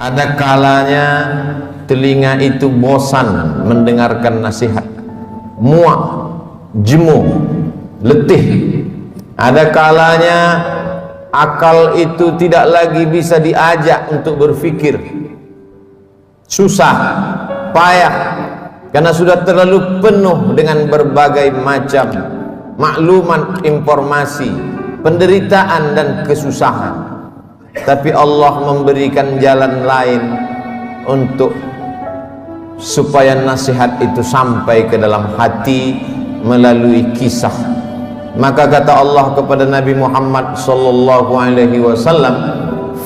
Ada kalanya telinga itu bosan mendengarkan nasihat, muak, jemu, letih. Ada kalanya akal itu tidak lagi bisa diajak untuk berpikir, susah, payah, karena sudah terlalu penuh dengan berbagai macam maklumat, informasi, penderitaan dan kesusahan. Tapi Allah memberikan jalan lain untuk supaya nasihat itu sampai ke dalam hati melalui kisah. Maka kata Allah kepada Nabi Muhammad sallallahu alaihi wasallam,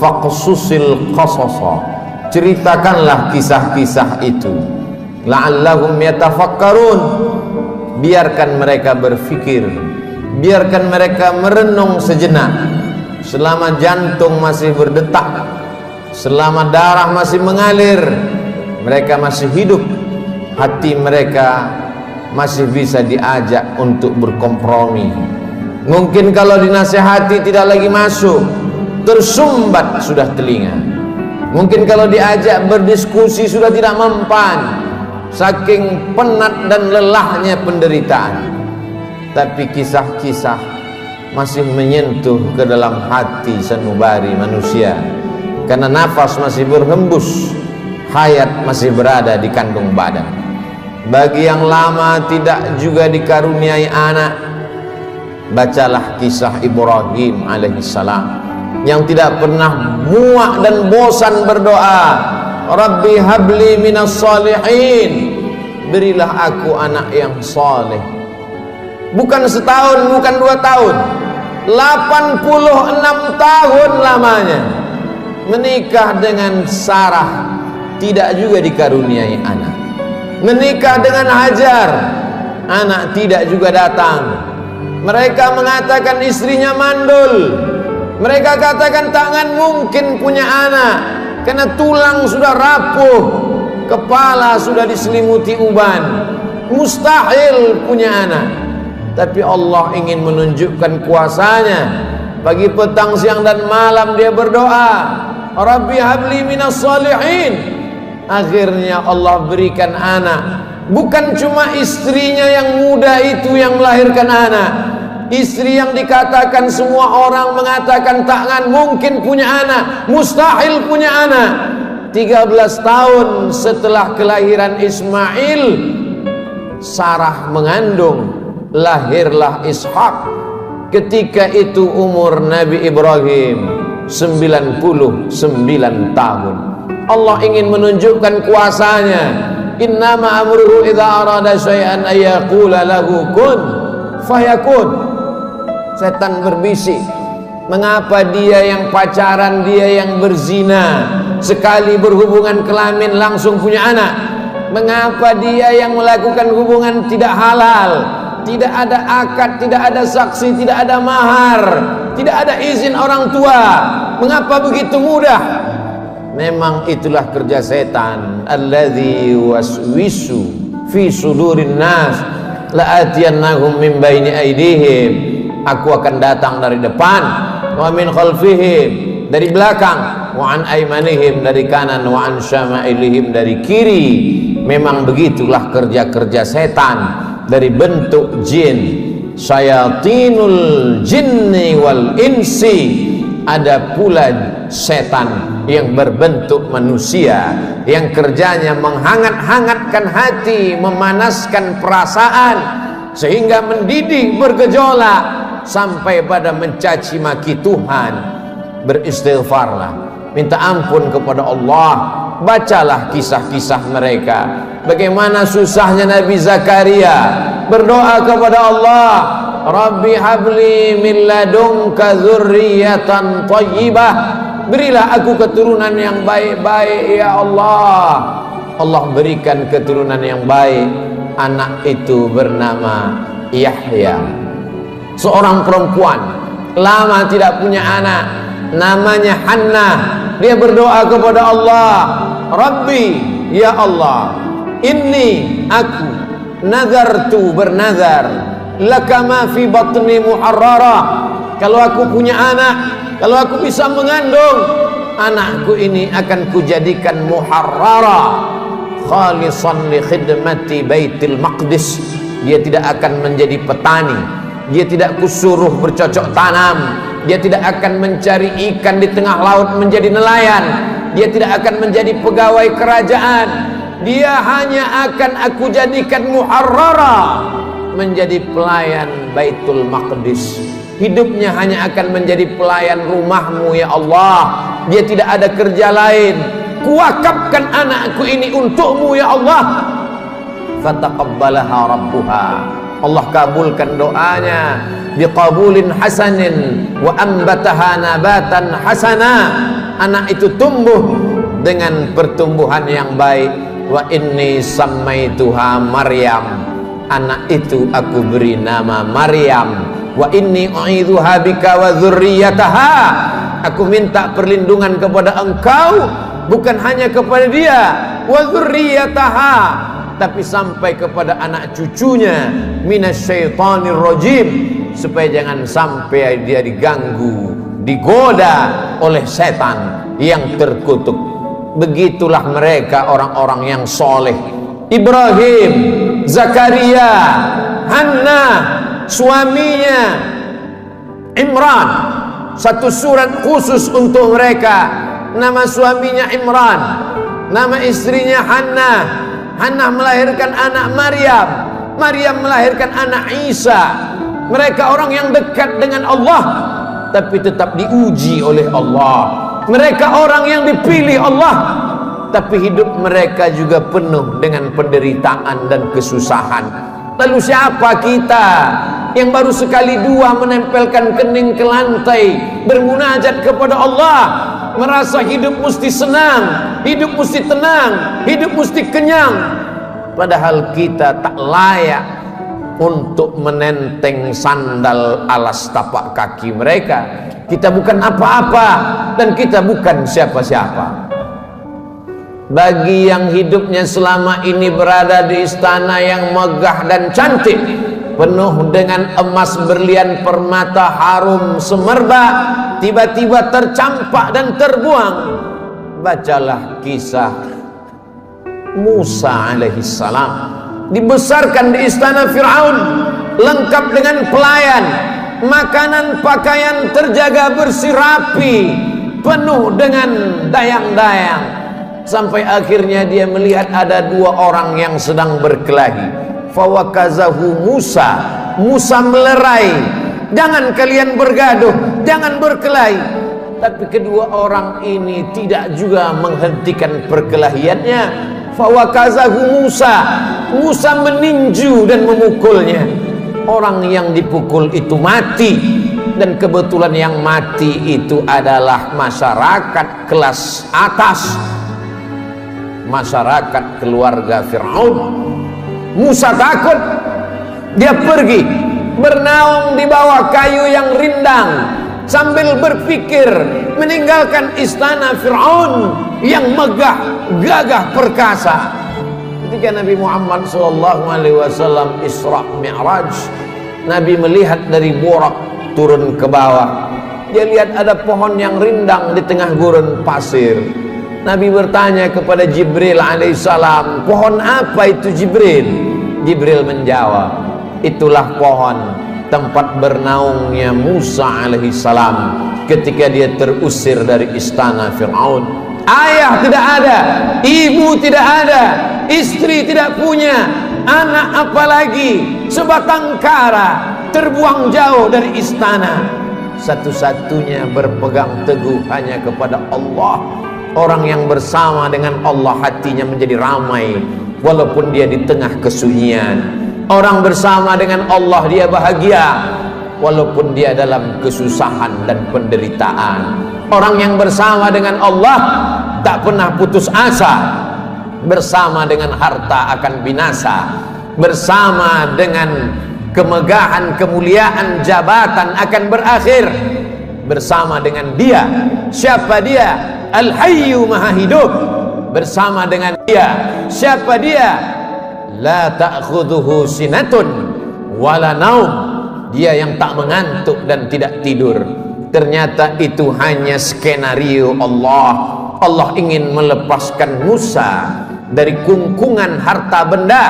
faqsusil qasasa, ceritakanlah kisah-kisah itu, la'allahum yatafakkarun, biarkan mereka berfikir, biarkan mereka merenung sejenak. Selama jantung masih berdetak, selama darah masih mengalir, mereka masih hidup, hati mereka masih bisa diajak untuk berkompromi. Mungkin kalau dinasihati tidak lagi masuk, tersumbat sudah telinga. Mungkin kalau diajak berdiskusi sudah tidak mempan, saking penat dan lelahnya penderitaan. Tapi kisah-kisah masih menyentuh ke dalam hati sanubari manusia, karena nafas masih berhembus, hayat masih berada di kandung badan. Bagi yang lama tidak juga dikaruniai anak, bacalah kisah Ibrahim alaihissalam yang tidak pernah muak dan bosan berdoa, Rabbi habli minas salihin, berilah aku anak yang saleh. Bukan setahun, bukan 2 tahun, 86 tahun lamanya menikah dengan Sarah, tidak juga dikaruniai anak. Menikah dengan Hajar, anak tidak juga datang. Mereka mengatakan istrinya mandul, mereka katakan tangan mungkin punya anak, karena tulang sudah rapuh, kepala sudah diselimuti uban, mustahil punya anak. Tapi Allah ingin menunjukkan kuasanya. Pagi, petang, siang dan malam dia berdoa, Rabbi habli minas salihin. Akhirnya Allah berikan anak. Bukan cuma istrinya yang muda itu yang melahirkan anak, istri yang dikatakan semua orang mengatakan takkan mungkin punya anak, mustahil punya anak. 13 tahun setelah kelahiran Ismail, Sarah mengandung, lahirlah Ishak. Ketika itu umur Nabi Ibrahim 99 tahun. Allah ingin menunjukkan kuasanya. Innama amruhu idza arada syai'an ayyaqula lahu kun fayakun. Setan berbisik, mengapa dia yang pacaran, dia yang berzina, sekali berhubungan kelamin langsung punya anak? Mengapa dia yang melakukan hubungan tidak halal, tidak ada akad, tidak ada saksi, tidak ada mahar, tidak ada izin orang tua, mengapa begitu mudah? Memang itulah kerja setan. Alladzi waswisu fi sudurin nas la'atiyannahum min baini aydihim, aku akan datang dari depan, wa min khalfihim, dari belakang, wa an aymanihim, dari kanan, wa an syama'ilihim, dari kiri. Memang begitulah kerja-kerja setan dari bentuk jin, syayatinul jinni wal insi. Ada pula setan yang berbentuk manusia, yang kerjanya menghangat-hangatkan hati, memanaskan perasaan, sehingga mendidih bergejolak sampai pada mencaci maki Tuhan. Beristighfarlah, minta ampun kepada Allah. Bacalah kisah-kisah mereka, bagaimana susahnya Nabi Zakaria berdoa kepada Allah, Rabbi habli min ladunka dzurriyyatan thayyibah, berilah aku keturunan yang baik-baik ya Allah. Allah berikan keturunan yang baik. Anak itu bernama Yahya, seorang perempuan lama tidak punya anak, namanya Hannah. Dia berdoa kepada Allah, Rabbi ya Allah, inni aku nazartu, bernazar, laka ma fi batni muharrara, kalau aku punya anak, kalau aku bisa mengandung, anakku ini akan kujadikan muharrara khalisan li khidmati Baitul Maqdis. Dia tidak akan menjadi petani, dia tidak kusuruh bercocok tanam, dia tidak akan mencari ikan di tengah laut menjadi nelayan, dia tidak akan menjadi pegawai kerajaan. Dia hanya akan aku jadikan muharrara, menjadi pelayan Baitul Maqdis. Hidupnya hanya akan menjadi pelayan rumahmu ya Allah. Dia tidak ada kerja lain. Kuwakafkan anakku ini untukmu ya Allah. Fataqabbalaha rabbuha, Allah kabulkan doanya biqabulin hasanin wa ambataha nabatan hasana. Anak itu tumbuh dengan pertumbuhan yang baik. Wa inni sammaituha Maryam, anak itu aku beri nama Maryam. Wa inni u'idzuha bika wa dzurriyyataha, aku minta perlindungan kepada engkau, bukan hanya kepada dia, wa dzurriyyataha, tapi sampai kepada anak cucunya, minasyaitonir rajim, supaya jangan sampai dia diganggu, digoda oleh setan yang terkutuk. Begitulah mereka orang-orang yang soleh. Ibrahim, Zakaria, Hannah, suaminya Imran, satu surat khusus untuk mereka. Nama suaminya Imran, nama istrinya Hannah. Hannah melahirkan anak Maryam, Maryam melahirkan anak Isa. Mereka orang yang dekat dengan Allah, tapi tetap diuji oleh Allah. Mereka orang yang dipilih Allah, tapi hidup mereka juga penuh dengan penderitaan dan kesusahan. Lalu siapa kita yang baru sekali dua menempelkan kening ke lantai, bermunajat kepada Allah, merasa hidup mesti senang, hidup mesti tenang, hidup mesti kenyang, padahal kita tak layak untuk menenteng sandal alas tapak kaki mereka. Kita bukan apa-apa dan kita bukan siapa-siapa. Bagi yang hidupnya selama ini berada di istana yang megah dan cantik, penuh dengan emas, berlian, permata, harum, semerbak, tiba-tiba tercampak dan terbuang, bacalah kisah Musa alaihissalam. Dibesarkan di istana Fir'aun, lengkap dengan pelayan, makanan pakaian terjaga bersih rapi, penuh dengan dayang-dayang, sampai akhirnya dia melihat ada dua orang yang sedang berkelahi. Fawakazahu Musa, Musa melerai, jangan kalian bergaduh, jangan berkelahi. Tapi kedua orang ini tidak juga menghentikan perkelahiannya. Fawakazahu Musa, Musa meninju dan memukulnya. Orang yang dipukul itu mati, dan kebetulan yang mati itu adalah masyarakat kelas atas, masyarakat keluarga Fir'aun. Musa takut, dia pergi bernaung di bawah kayu yang rindang sambil berpikir meninggalkan istana Fir'aun yang megah, gagah, perkasa. Ketika Nabi Muhammad SAW Isra Mi'raj, Nabi melihat dari Burak turun ke bawah. Dia lihat ada pohon yang rindang di tengah gurun pasir. Nabi bertanya kepada Jibril alaihissalam, pohon apa itu Jibril? Jibril menjawab, itulah pohon tempat bernaungnya Musa alaihissalam ketika dia terusir dari istana Fir'aun. Ayah tidak ada, ibu tidak ada, istri tidak punya, anak apalagi, sebatang kara, terbuang jauh dari istana. Satu-satunya berpegang teguh hanya kepada Allah. Orang yang bersama dengan Allah hatinya menjadi ramai walaupun dia di tengah kesunyian. Orang bersama dengan Allah dia bahagia walaupun dia dalam kesusahan dan penderitaan. Orang yang bersama dengan Allah tak pernah putus asa. Bersama dengan harta akan binasa, bersama dengan kemegahan, kemuliaan, jabatan akan berakhir. Bersama dengan dia, siapa dia? Al-Hayyu Maha Hidup. Bersama dengan dia, siapa dia? La ta'khudhuhu sinatun wala naum. Dia yang tak mengantuk dan tidak tidur. Ternyata itu hanya skenario Allah. Allah ingin melepaskan Musa dari kungkungan harta benda,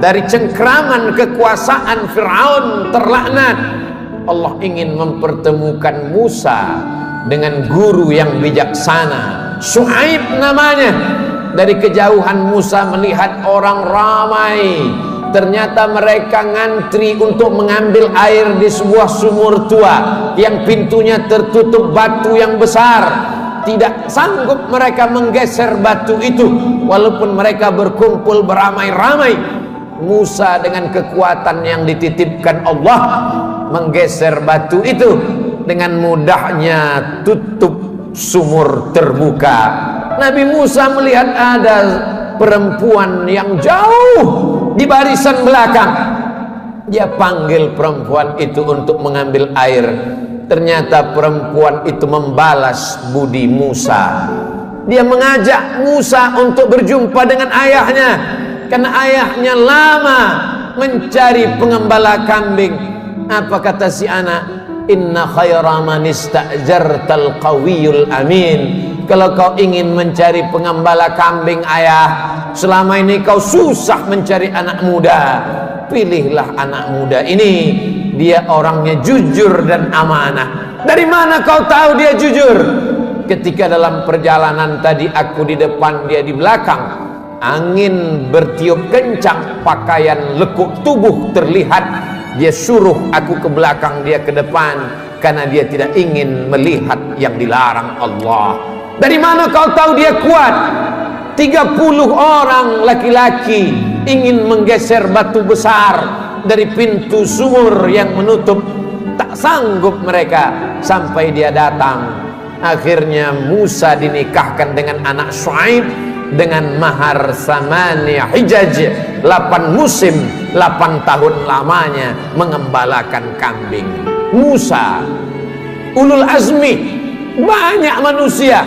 dari cengkraman kekuasaan Fir'aun terlaknat. Allah ingin mempertemukan Musa dengan guru yang bijaksana, Syuaib namanya. Dari kejauhan Musa melihat orang ramai. Ternyata mereka ngantri untuk mengambil air di sebuah sumur tua yang pintunya tertutup batu yang besar. Tidak sanggup mereka menggeser batu itu, walaupun mereka berkumpul beramai-ramai. Musa dengan kekuatan yang dititipkan Allah menggeser batu itu. Dengan mudahnya tutup sumur terbuka. Nabi Musa melihat ada perempuan yang jauh di barisan belakang. Dia panggil perempuan itu untuk mengambil air. Ternyata perempuan itu membalas budi Musa. Dia mengajak Musa untuk berjumpa dengan ayahnya, karena ayahnya lama mencari pengembala kambing. Apa kata si anak? Inna khaira man ista'jartal qawiyul amin. Kalau kau ingin mencari pengembala kambing ayah, selama ini kau susah mencari anak muda, pilihlah anak muda ini. Dia orangnya jujur dan amanah. Dari mana kau tahu dia jujur? Ketika dalam perjalanan tadi aku di depan, dia di belakang. Angin bertiup kencang, pakaian lekuk tubuh terlihat. Dia suruh aku ke belakang, dia ke depan, karena dia tidak ingin melihat yang dilarang Allah. Dari mana kau tahu dia kuat? 30 orang laki-laki ingin menggeser batu besar dari pintu sumur yang menutup. Tak sanggup mereka sampai dia datang. Akhirnya Musa dinikahkan dengan anak Syuaib dengan mahar samani hijaj, 8 musim, 8 tahun lamanya mengembalakan kambing. Musa ulul azmi, banyak manusia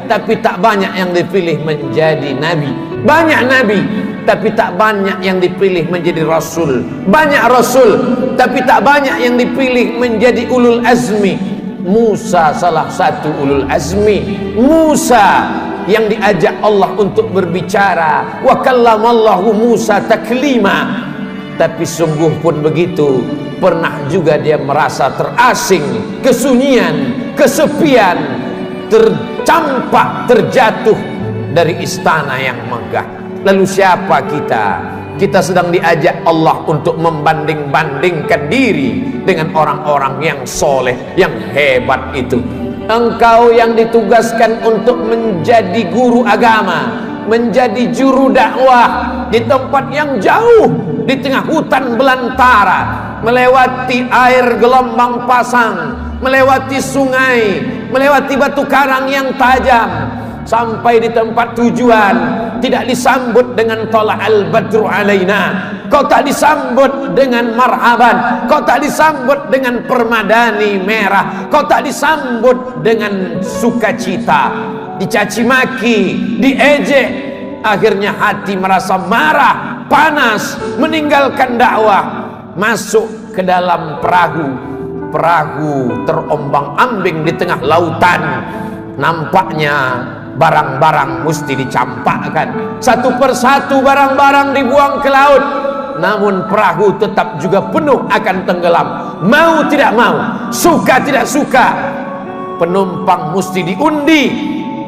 tapi tak banyak yang dipilih menjadi nabi. Banyak nabi tapi tak banyak yang dipilih menjadi rasul. Banyak rasul tapi tak banyak yang dipilih menjadi ulul azmi. Musa salah satu ulul azmi. Musa yang diajak Allah untuk berbicara. Wa kallamallahu Musa taklima. Tapi sungguh pun begitu, pernah juga dia merasa terasing, kesunyian, kesepian, tercampak, terjatuh dari istana yang megah. Lalu siapa kita? Kita sedang diajak Allah untuk membanding-bandingkan diri dengan orang-orang yang soleh, yang hebat itu. Engkau yang ditugaskan untuk menjadi guru agama, menjadi juru dakwah di tempat yang jauh, di tengah hutan belantara, melewati air gelombang pasang, melewati sungai, melewati batu karang yang tajam, sampai di tempat tujuan tidak disambut dengan tola'al badru alaina. Kau tak disambut dengan marhaban, kau tak disambut dengan permadani merah, kau tak disambut dengan sukacita. Dicaci maki, diejek. Akhirnya hati merasa marah, panas, meninggalkan dakwah, masuk ke dalam perahu. Perahu terombang-ambing di tengah lautan. Nampaknya barang-barang mesti dicampakkan. Satu persatu barang-barang dibuang ke laut. Namun perahu tetap juga penuh akan tenggelam. Mau tidak mau, suka tidak suka, penumpang mesti diundi.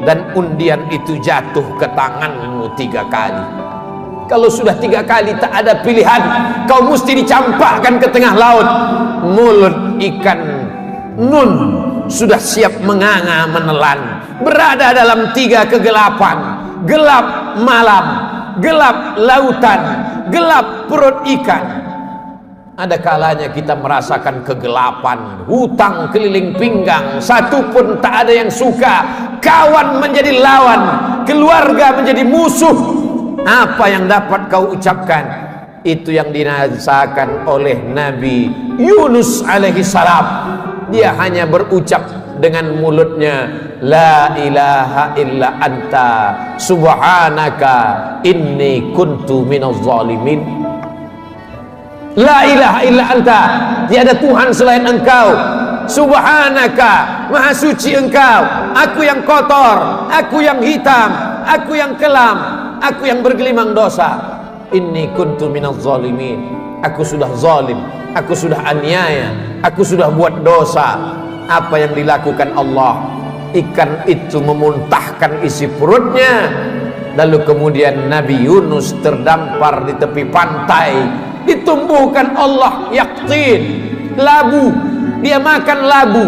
Dan undian itu jatuh ke tanganmu 3 kali. Kalau sudah 3 kali tak ada pilihan, kau mesti dicampakkan ke tengah laut. Mulut ikan nun sudah siap menganga menelan, berada dalam 3 kegelapan. Gelap malam, gelap lautan, gelap perut ikan. Ada kalanya kita merasakan kegelapan, hutang keliling pinggang, satu pun tak ada yang suka. Kawan menjadi lawan, keluarga menjadi musuh. Apa yang dapat kau ucapkan? Itu yang dirasakan oleh Nabi Yunus alaihi salam. Dia hanya berucap dengan mulutnya, la ilaha illa anta subhanaka inni kuntu minaz zalimin. La ilaha illa anta, tiada Tuhan selain engkau, subhanaka, maha suci engkau, aku yang kotor, aku yang hitam, aku yang kelam, aku yang bergelimang dosa. Inni kuntu minaz zalimin, aku sudah zalim, aku sudah aniaya, aku sudah buat dosa. Apa yang dilakukan Allah? Ikan itu memuntahkan isi perutnya. Lalu kemudian Nabi Yunus terdampar di tepi pantai, ditumbuhkan Allah yaktin, labu. Dia makan labu.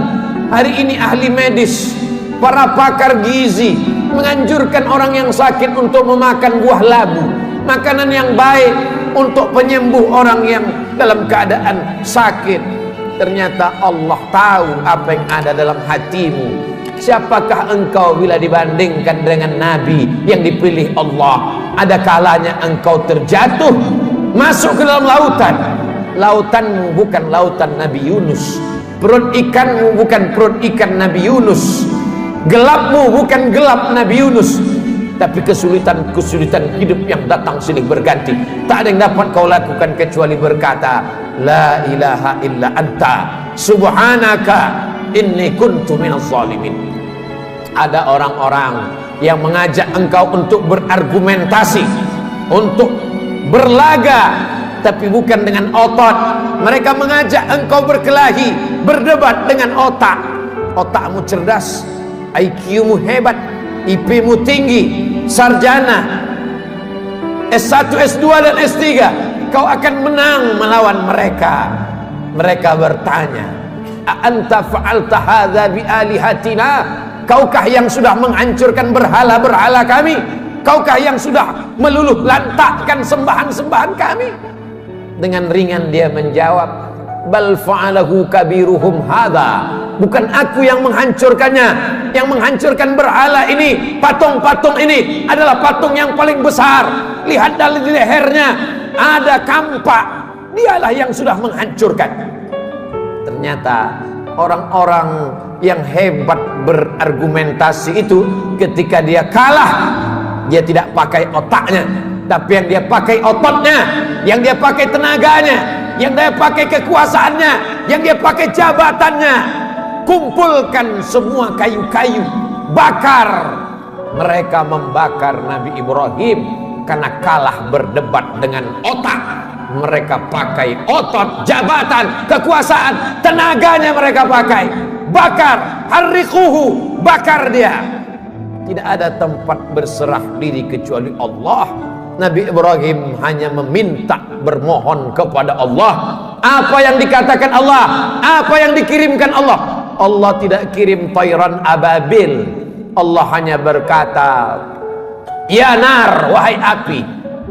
Hari ini ahli medis, para pakar gizi menganjurkan orang yang sakit untuk memakan buah labu, makanan yang baik untuk penyembuh orang yang dalam keadaan sakit. Ternyata Allah tahu apa yang ada dalam hatimu. Siapakah engkau bila dibandingkan dengan Nabi yang dipilih Allah? Ada kalanya engkau terjatuh, masuk ke dalam lautan. Lautanmu bukan lautan Nabi Yunus, perut ikanmu bukan perut ikan Nabi Yunus, gelapmu bukan gelap Nabi Yunus. Tapi kesulitan-kesulitan hidup yang datang silih berganti, tak ada yang dapat kau lakukan kecuali berkata, la ilaha illa anta subhanaka inni kuntu minaz zalimin. Ada orang-orang yang mengajak engkau untuk berargumentasi, untuk berlaga, tapi bukan dengan otot. Mereka mengajak engkau berkelahi, berdebat dengan otak. Otakmu cerdas, IQ-mu hebat, IP-mu tinggi, sarjana S1, S2 dan S3, kau akan menang melawan mereka. Mereka bertanya, a anta fa'alta hadza bi alihatina? Kaukah yang sudah menghancurkan berhala-berhala kami? Kaukah yang sudah meluluh lantakkan sembahan-sembahan kami? Dengan ringan dia menjawab, bal fa'alahu kabiruhum hadza. Bukan aku yang menghancurkannya. Yang menghancurkan berhala ini, patung-patung ini adalah patung yang paling besar. Lihat dari lehernya ada kampak. Dialah yang sudah menghancurkan. Ternyata orang-orang yang hebat berargumentasi itu, ketika dia kalah, dia tidak pakai otaknya, tapi yang dia pakai ototnya, yang dia pakai tenaganya, yang dia pakai kekuasaannya, yang dia pakai jabatannya. Kumpulkan semua kayu-kayu, bakar. Mereka membakar Nabi Ibrahim karena kalah berdebat dengan otak. Mereka pakai otot, jabatan, kekuasaan, tenaganya mereka pakai. Bakar, harriquhu, bakar dia. Tidak ada tempat berserah diri kecuali Allah. Nabi Ibrahim hanya meminta, bermohon kepada Allah. Apa yang dikatakan Allah, apa yang dikirimkan Allah. Allah tidak kirim tayran ababil. Allah hanya berkata, ya nar, wahai api,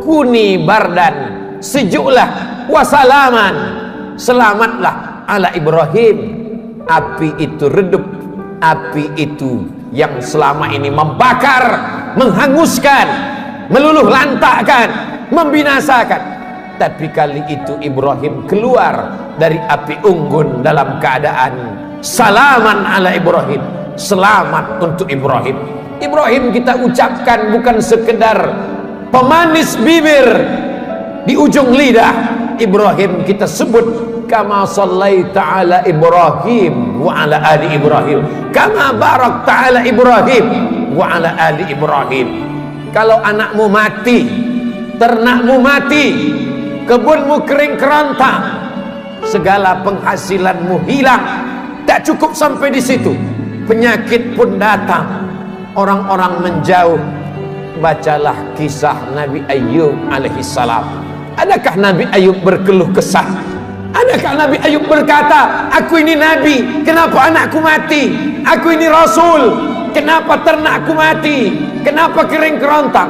kuni bardan, sejuklah, wasalaman, selamatlah ala Ibrahim. Api itu redup, api itu yang selama ini membakar, menghanguskan, meluluh lantakkan, membinasakan. Tapi kali itu Ibrahim keluar dari api unggun dalam keadaan salaman ala Ibrahim, selamat untuk Ibrahim. Ibrahim kita ucapkan bukan sekedar pemanis bibir di ujung lidah. Ibrahim kita sebut kama sallaita ala Ibrahim wa ala ali Ibrahim, kama barakta ala Ibrahim wa ala ali Ibrahim. Kalau anakmu mati, ternakmu mati, kebunmu kering kerontang, segala penghasilanmu hilang, tak cukup sampai di situ, penyakit pun datang, orang-orang menjauh. Bacalah kisah Nabi Ayub alaihissalam. Adakah Nabi Ayub berkeluh kesah? Adakah Nabi Ayub berkata, aku ini Nabi, kenapa anakku mati? Aku ini Rasul, kenapa ternakku mati? Kenapa kering kerontang?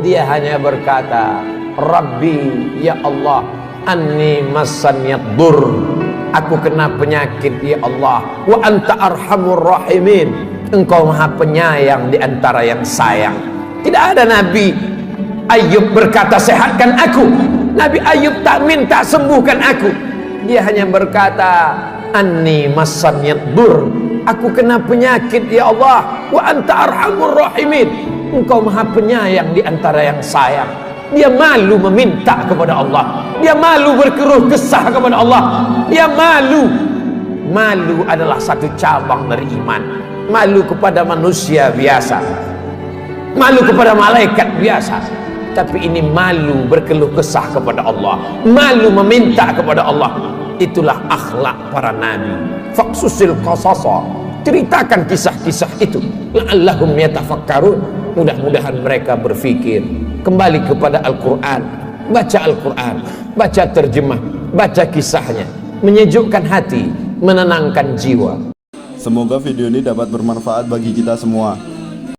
Dia hanya berkata, Rabbi, ya Allah, anni massaniyad dur, aku kena penyakit ya Allah, wa anta arhamur rahimin, engkau maha penyayang di antara yang sayang. Tidak ada Nabi Ayub berkata sehatkan aku. Nabi Ayub tak minta sembuhkan aku. Dia hanya berkata anni massaniyad dur, aku kena penyakit ya Allah, wa anta arhamur rahimin, engkau maha penyayang di antara yang sayang. Dia malu meminta kepada Allah, dia malu berkeluh kesah kepada Allah, dia malu Malu adalah satu cabang dari iman. Malu kepada manusia biasa, malu kepada malaikat biasa, tapi ini malu berkeluh kesah kepada Allah, malu meminta kepada Allah. Itulah akhlak para nabi. Faqsusil qasasa, ceritakan kisah-kisah itu, la'allahum yatafakkarun, mudah-mudahan mereka berfikir. Kembali kepada Al-Quran, baca Al-Quran, baca terjemah, baca kisahnya, menyejukkan hati, menenangkan jiwa. Semoga video ini dapat bermanfaat bagi kita semua.